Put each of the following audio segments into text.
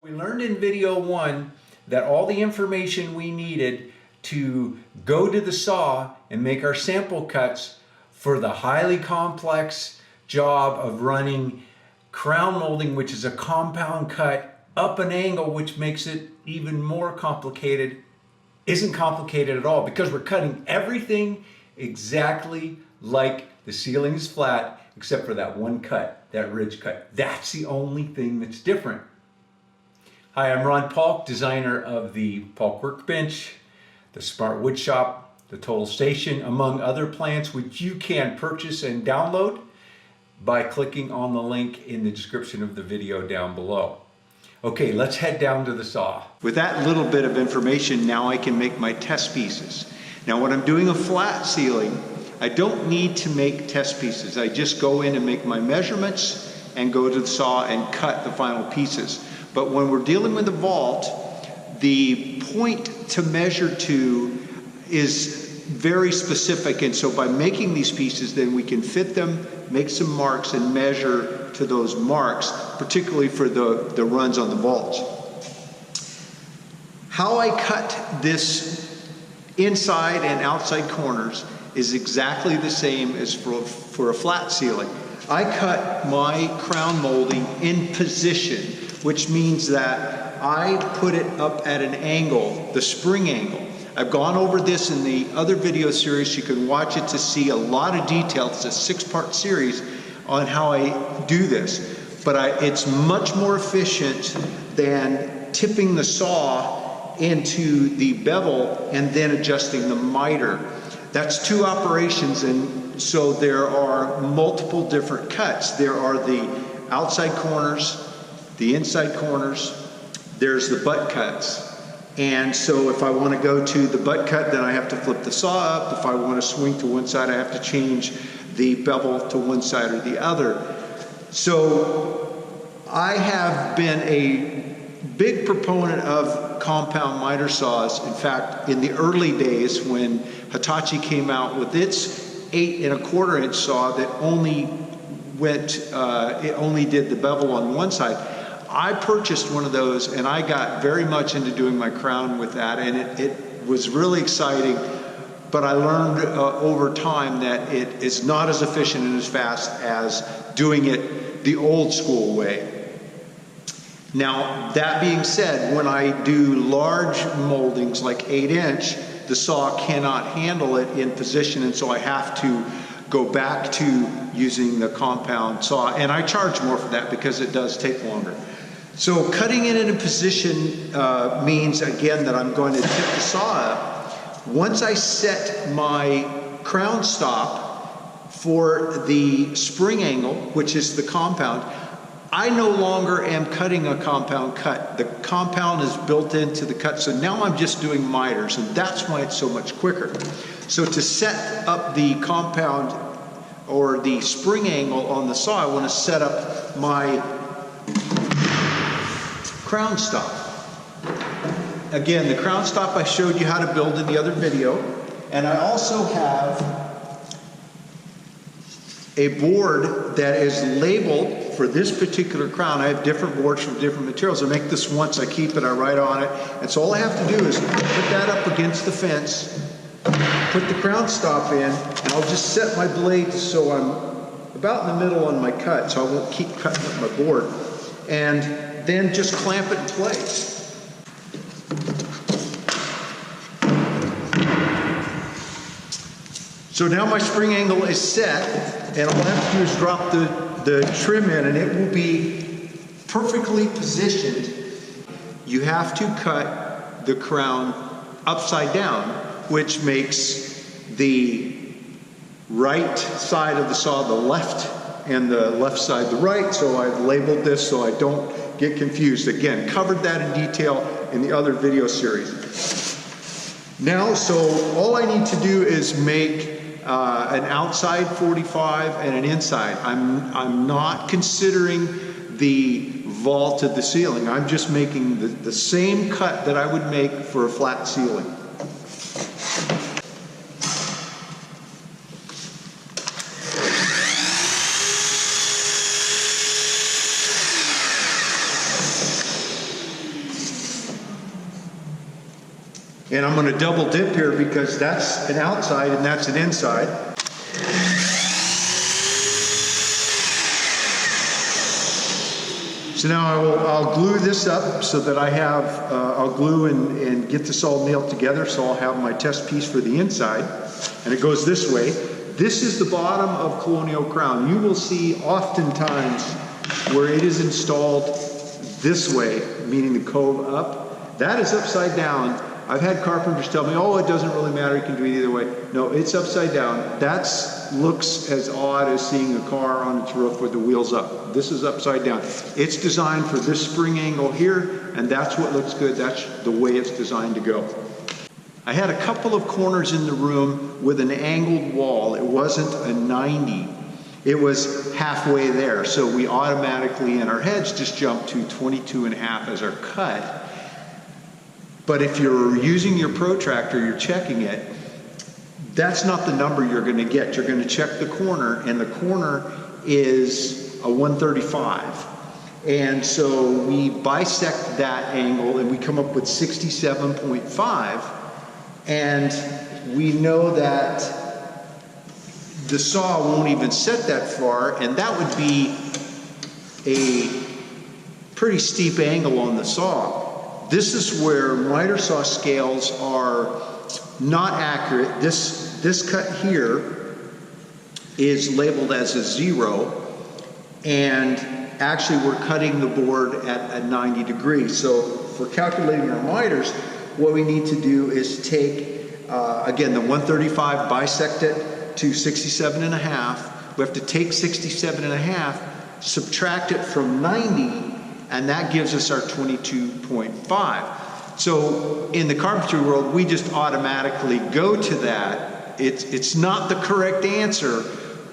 We learned in video 1 that all the information we needed to go to the saw and make our sample cuts for the highly complex job of running crown molding, which is a compound cut up an angle, which makes it even more complicated, isn't complicated at all, because we're cutting everything exactly like the ceiling is flat, except for that one cut, that ridge cut. That's the only thing that's different. Hi, I'm Ron Paulk, designer of the Paulk Workbench, the Smart Wood Shop, the Total Station, among other plans which you can purchase and download by clicking on the link in the description of the video down below. Okay, let's head down to the saw. With that little bit of information, now I can make my test pieces. Now when I'm doing a flat ceiling, I don't need to make test pieces. I just go in and make my measurements and go to the saw and cut the final pieces. But when we're dealing with the vault, the point to measure to is very specific, and so by making these pieces, then we can fit them, make some marks, and measure to those marks, particularly for the runs on the vault. How I cut this inside and outside corners is exactly the same as for a flat ceiling. I cut my crown molding in position, which means that I put it up at an angle, the spring angle. I've gone over this in the other video series. You can watch it to see a lot of detail. It's a 6-part series on how I do this. But it's much more efficient than tipping the saw into the bevel and then adjusting the miter. That's 2 operations, and so there are multiple different cuts. There are the outside corners, the inside corners, there's the butt cuts. And so if I want to go to the butt cut, then I have to flip the saw up. If I want to swing to one side, I have to change the bevel to one side or the other. So I have been a big proponent of compound miter saws. In fact, in the early days when Hitachi came out with its 8 1/4 inch saw that only did the bevel on one side, I purchased one of those and I got very much into doing my crown with that, and it was really exciting. But I learned over time that it is not as efficient and as fast as doing it the old school way. Now, that being said, when I do large moldings like 8 inch, the saw cannot handle it in position, and so I have to go back to using the compound saw, and I charge more for that because it does take longer. So cutting it in a position means, again, that I'm going to tip the saw up. Once I set my crown stop for the spring angle, which is the compound, I no longer am cutting a compound cut. The compound is built into the cut, so now I'm just doing miters, and that's why it's so much quicker. So to set up the compound or the spring angle on the saw, I want to set up my crown stop. Again, the crown stop I showed you how to build in the other video, and I also have a board that is labeled for this particular crown. I have different boards from different materials. I make this once, I keep it, I write on it, and so all I have to do is put that up against the fence, put the crown stop in, and I'll just set my blade so I'm about in the middle on my cut, so I won't keep cutting up my board, and then just clamp it in place. So now my spring angle is set, and all I have to do is drop the trim in, and it will be perfectly positioned. You have to cut the crown upside down, which makes the right side of the saw the left and the left side the right. So I've labeled this so I don't get confused. Again, covered that in detail in the other video series. Now, so all I need to do is make an outside 45 and an inside. I'm not considering the vault of the ceiling. I'm just making the same cut that I would make for a flat ceiling. And I'm going to double dip here because that's an outside and that's an inside. So now I'll glue this up so that I have, I'll glue and get this all nailed together, so I'll have my test piece for the inside. And it goes this way. This is the bottom of Colonial Crown. You will see oftentimes where it is installed this way, meaning the cove up. That is upside down. I've had carpenters tell me, oh, it doesn't really matter, you can do it either way. No, it's upside down. That looks as odd as seeing a car on its roof with the wheels up. This is upside down. It's designed for this spring angle here, and that's what looks good. That's the way it's designed to go. I had a couple of corners in the room with an angled wall. It wasn't a 90. It was halfway there. So we automatically, in our heads, just jumped to 22.5 as our cut. But if you're using your protractor, you're checking it, that's not the number you're going to get. You're going to check the corner, and the corner is a 135. And so we bisect that angle, and we come up with 67.5. And we know that the saw won't even set that far, and that would be a pretty steep angle on the saw. This is where miter saw scales are not accurate. This cut here is labeled as a 0, and actually we're cutting the board at a 90 degrees. So for calculating our miters, what we need to do is take, again, the 135, bisect it to 67.5. We have to take 67.5, subtract it from 90, and that gives us our 22.5. So in the carpentry world, we just automatically go to that. It's not the correct answer,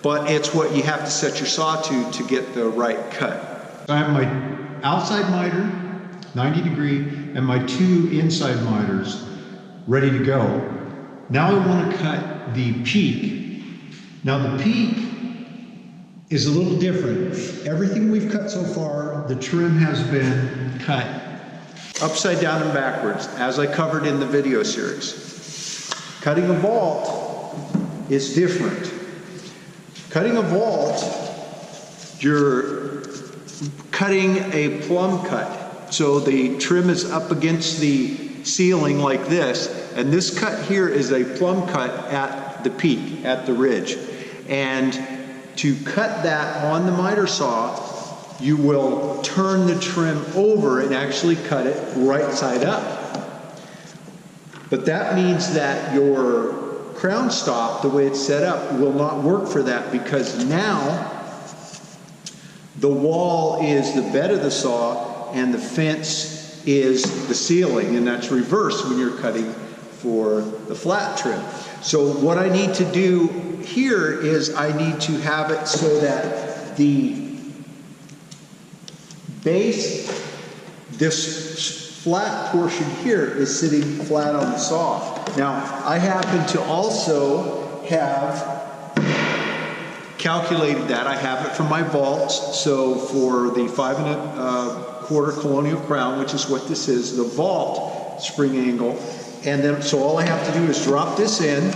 but it's what you have to set your saw to get the right cut. So I have my outside miter, 90 degree, and my 2 inside miters ready to go. Now I want to cut the peak. Now the peak is a little different. Everything we've cut so far, the trim has been cut upside down and backwards, as I covered in the video series. Cutting a vault is different. Cutting a vault, you're cutting a plumb cut. So the trim is up against the ceiling like this, and this cut here is a plumb cut at the peak, at the ridge. And to cut that on the miter saw, you will turn the trim over and actually cut it right side up. But that means that your crown stop, the way it's set up, will not work for that, because now the wall is the bed of the saw and the fence is the ceiling, and that's reversed when you're cutting for the flat trim. So what I need to do here is I need to have it so that the base, this flat portion here, is sitting flat on the saw. Now, I happen to also have calculated that. I have it from my vaults. So for the 5 1/4 Colonial Crown, which is what this is, the vault spring angle, and then so all I have to do is drop this in.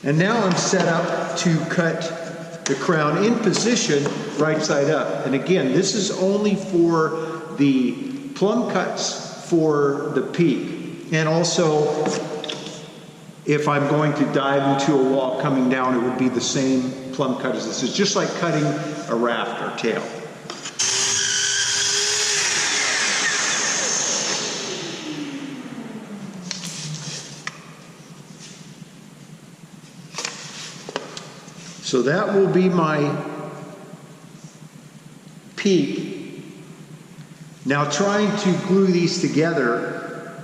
And now I'm set up to cut the crown in position right side up. And again, this is only for the plumb cuts for the peak. And also, if I'm going to dive into a wall coming down, it would be the same plumb cut as this. It's just like cutting a raft or tail. So that will be my peak. Now trying to glue these together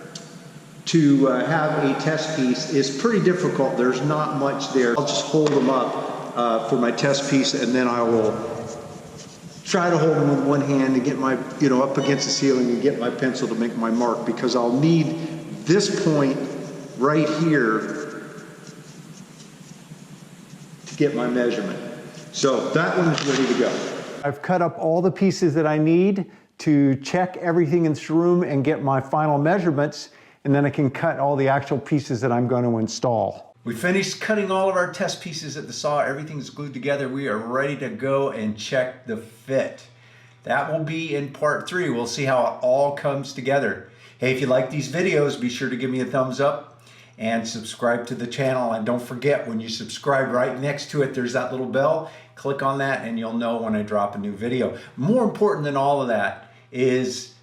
to have a test piece is pretty difficult. There's not much there. I'll just hold them up for my test piece, and then I will try to hold them with one hand and get my, up against the ceiling and get my pencil to make my mark, because I'll need this point right here get my measurement. So that one's ready to go. I've cut up all the pieces that I need to check everything in this room and get my final measurements, and then I can cut all the actual pieces that I'm going to install. We finished cutting all of our test pieces at the saw. Everything's glued together. We are ready to go and check the fit. That will be in part 3. We'll see how it all comes together. Hey, if you like these videos, be sure to give me a thumbs up and subscribe to the channel. And don't forget, when you subscribe, right next to it, there's that little bell. Click on that and you'll know when I drop a new video. More important than all of that is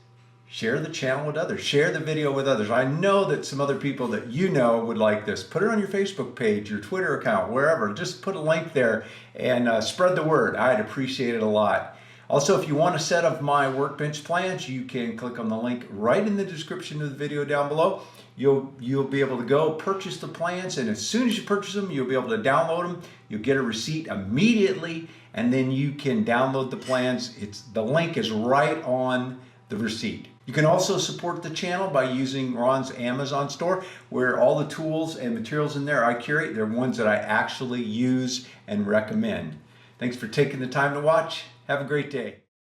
share the channel with others. Share the video with others. I know that some other people that you know would like this. Put it on your Facebook page, your Twitter account, wherever. Just put a link there and spread the word. I'd appreciate it a lot. Also, if you want a set of my workbench plans, you can click on the link right in the description of the video down below. You'll be able to go purchase the plans, and as soon as you purchase them, you'll be able to download them. You'll get a receipt immediately, and then you can download the plans. The link is right on the receipt. You can also support the channel by using Ron's Amazon store, where all the tools and materials in there I curate, they're ones that I actually use and recommend. Thanks for taking the time to watch. Have a great day.